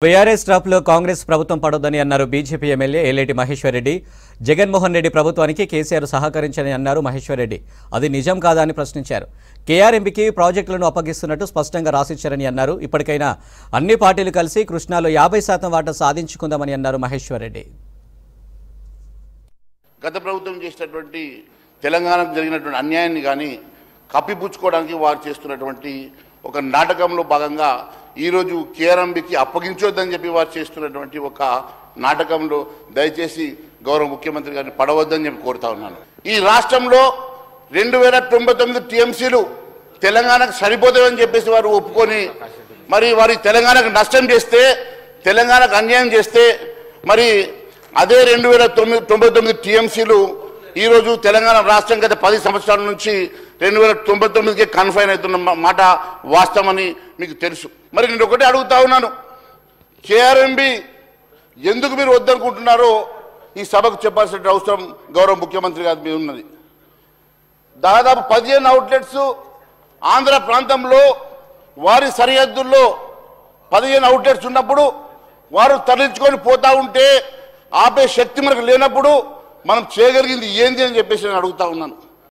BRS ట్రాప్లో కాంగ్రెస్ ప్రభుత్వం పడొద్దని అన్నారు బీజేపీ ఎమ్మెల్యే ఏలేటి మహేశ్వర్ రెడ్డి. జగన్మోహన్ రెడ్డి ప్రభుత్వానికి కేసీఆర్ సహకరించని అన్నారు మహేశ్వర్ రెడ్డి. అది నిజం కాదా అని ప్రశ్నించారు. కేఆర్ఎంబీకి ప్రాజెక్టులను అప్పగిస్తున్నట్టు స్పష్టంగా రాసిచ్చారని అన్నారు. ఇప్పటికైనా అన్ని పార్టీలు కలిసి కృష్ణాలో 50% వాటా సాధించుకుందామని అన్నారు మహేశ్వర్ రెడ్డి. గత ప్రభుత్వం చేసినటువంటి తెలంగాణకు జరిగినటువంటి అన్యాయాన్ని కానీ కప్పిపుచ్చుకోవడానికి వారు చేస్తున్నటువంటి ఒక నాటకంలో భాగంగా ఈరోజు కేఆర్ఎంబీకి అప్పగించొద్దని చెప్పి వారు చేస్తున్నటువంటి ఒక నాటకంలో దయచేసి గౌరవ ముఖ్యమంత్రి గారిని పడవద్దని చెప్పి కోరుతా ఉన్నాను. ఈ రాష్ట్రంలో 2099 టీఎంసీలు తెలంగాణకు సరిపోతాయని చెప్పేసి వారు ఒప్పుకొని మరి వారి తెలంగాణకు నష్టం చేస్తే, తెలంగాణకు అన్యాయం చేస్తే మరి అదే 2099 టీఎంసీలు ఈరోజు తెలంగాణ రాష్ట్రం గత 10 సంవత్సరాల నుంచి 2099కే కన్ఫైన్ అవుతున్న మాట వాస్తవమని మీకు తెలుసు. మరి నేను ఒకటే అడుగుతా ఉన్నాను, కేఆర్ఎంబీ ఎందుకు మీరు వద్దనుకుంటున్నారో ఈ సభకు చెప్పాల్సిన అవసరం గౌరవ ముఖ్యమంత్రి గారి మీద ఉన్నది. దాదాపు 15 అవుట్లెట్స్ ఆంధ్ర ప్రాంతంలో వారి సరిహద్దుల్లో 15 అవుట్లెట్స్ ఉన్నప్పుడు వారు తరలించుకొని పోతా ఉంటే ఆపే శక్తి మనకు లేనప్పుడు మనం చేయగలిగింది ఏంది అని చెప్పేసి నేను అడుగుతా ఉన్నాను.